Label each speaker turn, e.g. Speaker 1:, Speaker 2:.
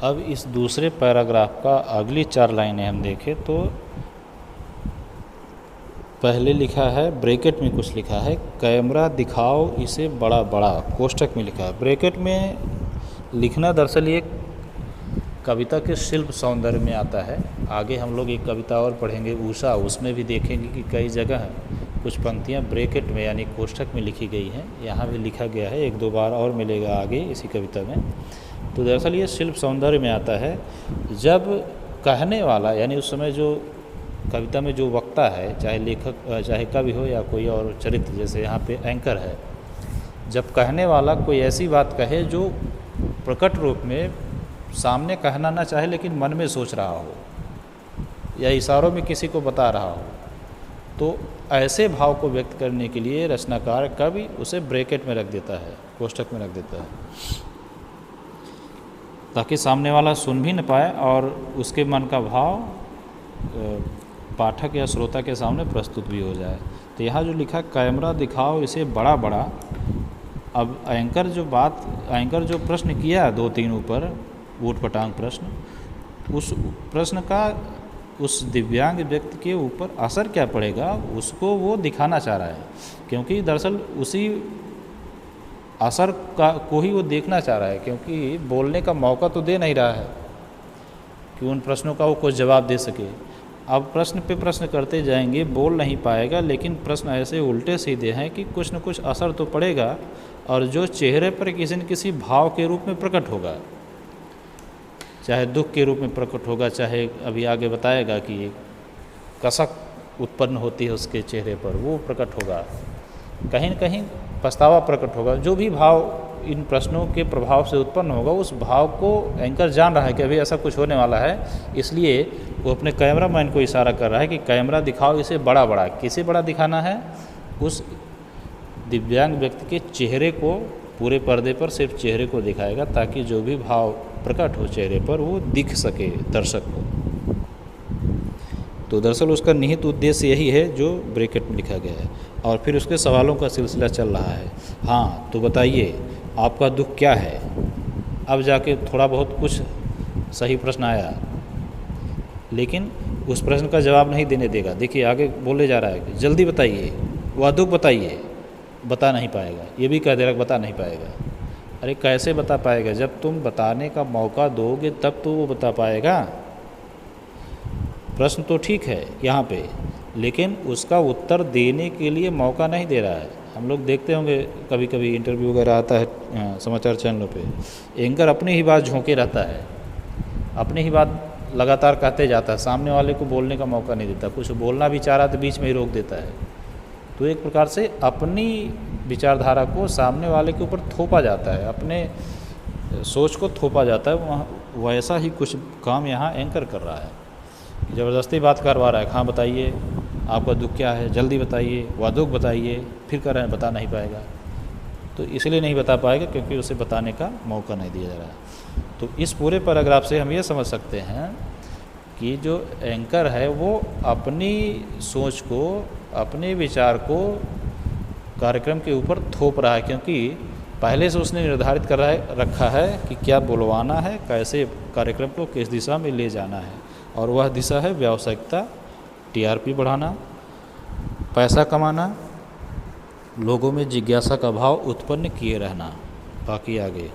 Speaker 1: अब इस दूसरे पैराग्राफ का अगली 4 लाइनें हम देखें तो पहले लिखा है, ब्रैकेट में कुछ लिखा है, कैमरा दिखाओ इसे बड़ा बड़ा, कोष्ठक में लिखा है। ब्रैकेट में लिखना दरअसल ये कविता के शिल्प सौंदर्य में आता है। आगे हम लोग एक कविता और पढ़ेंगे उषा, उसमें भी देखेंगे कि कई जगह कुछ पंक्तियाँ ब्रैकेट में यानी कोष्ठक में लिखी गई हैं। यहाँ भी लिखा गया है, 1-2 बार और मिलेगा आगे इसी कविता में। तो दरअसल ये शिल्प सौंदर्य में आता है जब कहने वाला यानी उस समय जो कविता में जो वक्ता है, चाहे लेखक चाहे कवि हो या कोई और चरित्र, जैसे यहाँ पे एंकर है, जब कहने वाला कोई ऐसी बात कहे जो प्रकट रूप में सामने कहना ना चाहे लेकिन मन में सोच रहा हो या इशारों में किसी को बता रहा हो, तो ऐसे भाव को व्यक्त करने के लिए रचनाकार कवि उसे ब्रैकेट में रख देता है, कोष्ठक में रख देता है, ताकि सामने वाला सुन भी न पाए और उसके मन का भाव पाठक या श्रोता के सामने प्रस्तुत भी हो जाए। तो यहाँ जो लिखा कैमरा दिखाओ इसे बड़ा बड़ा, अब एंकर जो प्रश्न किया 2-3 ऊपर ऊट पटांग प्रश्न, उस प्रश्न का उस दिव्यांग व्यक्ति के ऊपर असर क्या पड़ेगा उसको वो दिखाना चाह रहा है, क्योंकि दरअसल उसी असर को ही वो देखना चाह रहा है, क्योंकि बोलने का मौका तो दे नहीं रहा है कि उन प्रश्नों का वो कुछ जवाब दे सके। अब प्रश्न पे प्रश्न करते जाएंगे, बोल नहीं पाएगा, लेकिन प्रश्न ऐसे उल्टे सीधे हैं कि कुछ न कुछ असर तो पड़ेगा, और जो चेहरे पर किसी न किसी भाव के रूप में प्रकट होगा, चाहे दुख के रूप में प्रकट होगा, चाहे अभी आगे बताएगा कि कसक उत्पन्न होती है उसके चेहरे पर, वो प्रकट होगा, कहीं न कहीं पछतावा प्रकट होगा। जो भी भाव इन प्रश्नों के प्रभाव से उत्पन्न होगा, उस भाव को एंकर जान रहा है कि अभी ऐसा कुछ होने वाला है, इसलिए वो अपने कैमरामैन को इशारा कर रहा है कि कैमरा दिखाओ इसे बड़ा बड़ा। किसे बड़ा दिखाना है? उस दिव्यांग व्यक्ति के चेहरे को, पूरे पर्दे पर सिर्फ चेहरे को दिखाएगा, ताकि जो भी भाव प्रकट हो चेहरे पर वो दिख सके दर्शक को। तो दरअसल उसका निहित उद्देश्य यही है जो ब्रैकेट में लिखा गया है। और फिर उसके सवालों का सिलसिला चल रहा है। हाँ, तो बताइए आपका दुख क्या है? अब जाके थोड़ा बहुत कुछ सही प्रश्न आया, लेकिन उस प्रश्न का जवाब नहीं देने देगा। देखिए आगे बोले जा रहा है कि जल्दी बताइए, वह दुख बताइए, बता नहीं पाएगा। ये भी कह दे रहा बता नहीं पाएगा। अरे कैसे बता पाएगा? जब तुम बताने का मौका दोगे तब तो वो बता पाएगा। प्रश्न तो ठीक है यहाँ पे, लेकिन उसका उत्तर देने के लिए मौका नहीं दे रहा है। हम लोग देखते होंगे कभी कभी इंटरव्यू वगैरह आता है समाचार चैनलों पे, एंकर अपनी ही बात झोंके रहता है, अपनी ही बात लगातार कहते जाता है, सामने वाले को बोलने का मौका नहीं देता। कुछ बोलना भी चाह रहा तो बीच में ही रोक देता है। तो एक प्रकार से अपनी विचारधारा को सामने वाले के ऊपर थोपा जाता है, अपने सोच को थोपा जाता है। वहाँ वैसा ही कुछ काम यहाँ एंकर कर रहा है, ज़बरदस्ती बात करवा रहा है। हाँ बताइए आपका दुख क्या है, जल्दी बताइए, वह दुख बताइए, फिर कह रहे हैं बता नहीं पाएगा। तो इसलिए नहीं बता पाएगा क्योंकि उसे बताने का मौका नहीं दिया जा रहा है। तो इस पूरे पैराग्राफ से हम ये समझ सकते हैं कि जो एंकर है वो अपनी सोच को, अपने विचार को कार्यक्रम के ऊपर थोप रहा है, क्योंकि पहले से उसने निर्धारित कर रखा है कि क्या बुलवाना है, कैसे कार्यक्रम को किस दिशा में ले जाना है। और वह दिशा है व्यावसायिकता, टीआरपी बढ़ाना, पैसा कमाना, लोगों में जिज्ञासा का भाव उत्पन्न किए रहना। बाकी आगे